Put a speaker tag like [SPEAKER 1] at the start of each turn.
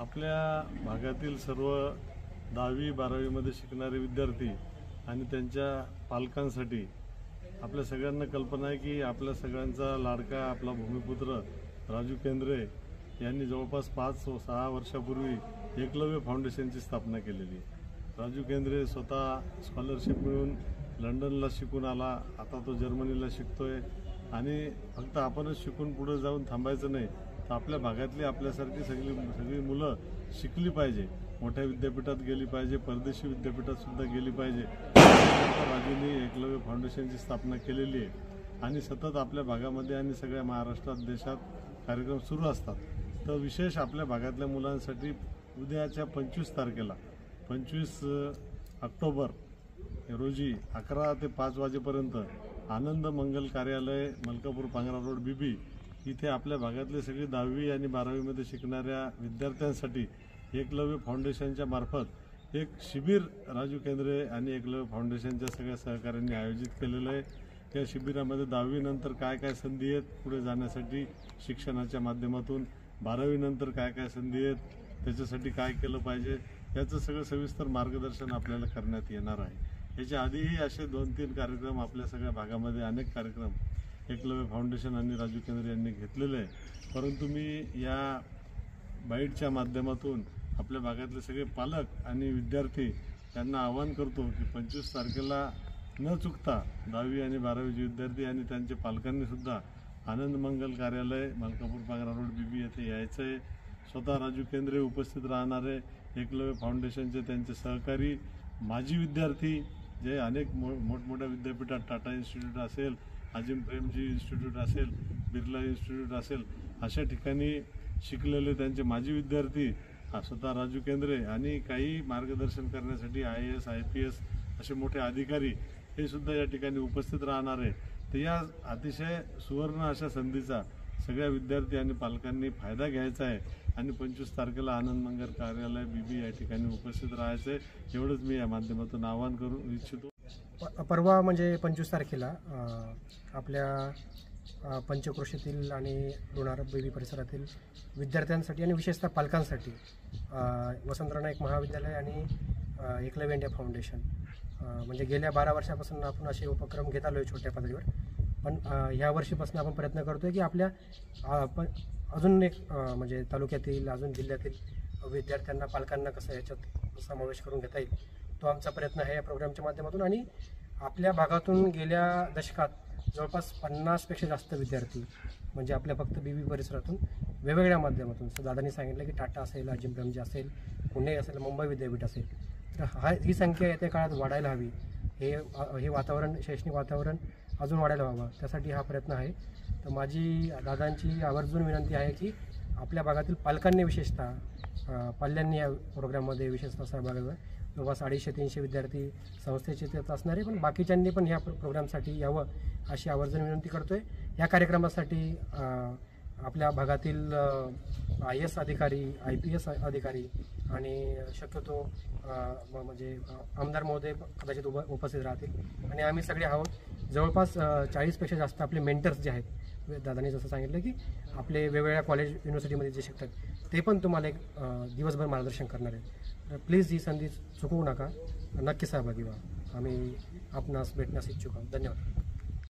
[SPEAKER 1] आपल्या भागातील सर्व 10वी-12वी मध्ये शिकणारे विद्यार्थी आणि त्यांच्या पालकांसाठी आपल्या सगळ्यांना कल्पना आहे की आपल्या सगळ्यांचा लाडका आपला भूमिपुत्र राजू केंद्रे यांनी जवळपास 5-6 वर्षापूर्वी एकलव्य फाउंडेशनची स्थापना केलेली. राजू केंद्रे स्वतः स्कॉलरशिप मिळून लंडनला शिकून आला, आता तो जर्मनीला शिकतोय. आणि फक्त आपणच शिकून पुढे जाऊन थांबायचं नाही, तर आपल्या भागातली आपल्यासारखी सगळी मुलं शिकली पाहिजे, मोठ्या विद्यापीठात गेली पाहिजे, परदेशी विद्यापीठात सुद्धा गेली पाहिजे. राजूंनी एकलव्य फाउंडेशनची स्थापना केलेली आहे आणि सतत आपल्या भागामध्ये आणि सगळ्या महाराष्ट्रात देशात कार्यक्रम सुरू असतात. तर विशेष आपल्या भागातल्या मुलांसाठी उद्याच्या 25 तारखेला 25 ऑक्टोबर रोजी 11 ते 5 वाजेपर्यंत आनंद मंगल कार्यालय मलकापूर पांगरा रोड बीबी इथे आपल्या भागातले सगळे 10वी आणि 12वी मध्ये शिकणाऱ्या विद्यार्थ्यांसाठी एकलव्य फाउंडेशनच्या मार्फत एक शिबिर राजू केंद्रे आणि एकलव्य फाउंडेशनच्या सगळ्या सहकाऱ्यांनी आयोजित केलेलं आहे. या शिबिरामध्ये 10वी नंतर काय काय संधी आहेत पुढे जाण्यासाठी शिक्षणाच्या माध्यमातून, 12वी नंतर काय काय संधी आहेत त्याच्यासाठी काय केलं पाहिजे याचं सगळं सविस्तर मार्गदर्शन आपल्याला करण्यात येणार आहे. याच्या आधीही असे 2-3 कार्यक्रम आपल्या सगळ्या भागामध्ये अनेक कार्यक्रम एकलव्य फाउंडेशन आणि राजू केंद्रे यांनी घेतलेले आहे. परंतु मी या बाईटच्या माध्यमातून आपल्या भागातले सगळे पालक आणि विद्यार्थी यांना आवाहन करतो की 25 तारखेला न चुकता 10वी आणि 12वीचे विद्यार्थी आणि त्यांच्या पालकांनी सुद्धा आनंद मंगल कार्यालय मलकापूर पांगरा रोड बीबी येथे यायचं आहे. स्वतः राजू केंद्रे उपस्थित राहणारे, एकलव्य फाउंडेशनचे त्यांचे सहकारी, माजी विद्यार्थी जे अनेक मोठमोठ्या विद्यापीठात टाटा इन्स्टिट्यूट असेल, अजिम प्रेमजी इन्स्टिट्यूट असेल, बिर्ला इन्स्टिट्यूट असेल अशा ठिकाणी शिकलेले त्यांचे माजी विद्यार्थी, स्वतः राजू केंद्रे आणि काही मार्गदर्शन करण्यासाठी IAS IPS असे मोठे अधिकारी हे सुद्धा या ठिकाणी उपस्थित राहणार आहे. तर या अतिशय सुवर्ण अशा संधीचा सगळ्या विद्यार्थी आणि पालकांनी फायदा घ्यायचा आहे आणि 25 तारखेला आनंद मंगल कार्यालय बीबी या ठिकाणी उपस्थित राहायचं आहे. एवढंच मी या माध्यमातून आवाहन करू इच्छितो.
[SPEAKER 2] परवा म्हणजे 25 तारखेला आपल्या पंचक्रोशीतील आणि लोणार बीबी परिसरातील विद्यार्थ्यांसाठी आणि विशेषतः पालकांसाठी वसंतराव नाईक महाविद्यालय आणि एकलव्य इंडिया फाउंडेशन म्हणजे गेल्या 12 वर्षापासून आपण असे उपक्रम घेत आलो आहे छोट्या पातळीवर. पण ह्या वर्षीपासून आपण प्रयत्न करतो आहे की आपल्या अजून एक म्हणजे तालुक्यातील, अजून जिल्ह्यातील विद्यार्थ्यांना, पालकांना कसं याच्यात समावेश करून घेता येईल, तो आमचा प्रयत्न आहे या प्रोग्रामच्या माध्यमातून. आणि आपल्या भागातून गेल्या दशकात जवळपास 50पेक्षा जास्त विद्यार्थी म्हणजे आपल्या फक्त बीबी परिसरातून वेगवेगळ्या माध्यमातून, दादांनी सांगितलं की टाटा असेल, अजिम प्रेमजी असेल, पुणे असेल, मुंबई विद्यापीठ असेल, तर ही संख्या येत्या काळात वाढायला हवी. हे वातावरण, शैक्षणिक वातावरण अजून वाढायला हवं, त्यासाठी हा प्रयत्न आहे. तर माझी दादांची आवर्जून विनंती आहे की आपल्या भागातील पालकांनी, विशेषतः पाल्यांनी या प्रोग्राममध्ये विशेषतः सहभाग घ्यावा. जवळपास 250-300 विद्यार्थी संस्थेचे त्यात असणारे, पण बाकीच्यांनी पण ह्या प्रोग्रामसाठी यावं अशी आवर्जून विनंती करतो आहे. या कार्यक्रमासाठी आपल्या भागातील IAS अधिकारी, IPS अधिकारी आणि शक्यतो म्हणजे आमदार महोदय कदाचित उपस्थित राहतील आणि आम्ही सगळे आहोत. जवळपास 40पेक्षा जास्त आपले मेंटर्स जे आहेत, दादांनी जसं सांगितलं की आपले वेगवेगळ्या कॉलेज, युनिव्हर्सिटीमध्ये जे शिकतात ते पण तुम्हाला एक दिवसभर मार्गदर्शन करणार आहेत. तर प्लीज ही संधी चुकवू नका, नक्की सहभागी व्हा. आम्ही आपणास भेटण्यास इच्छुक आहोत. धन्यवाद.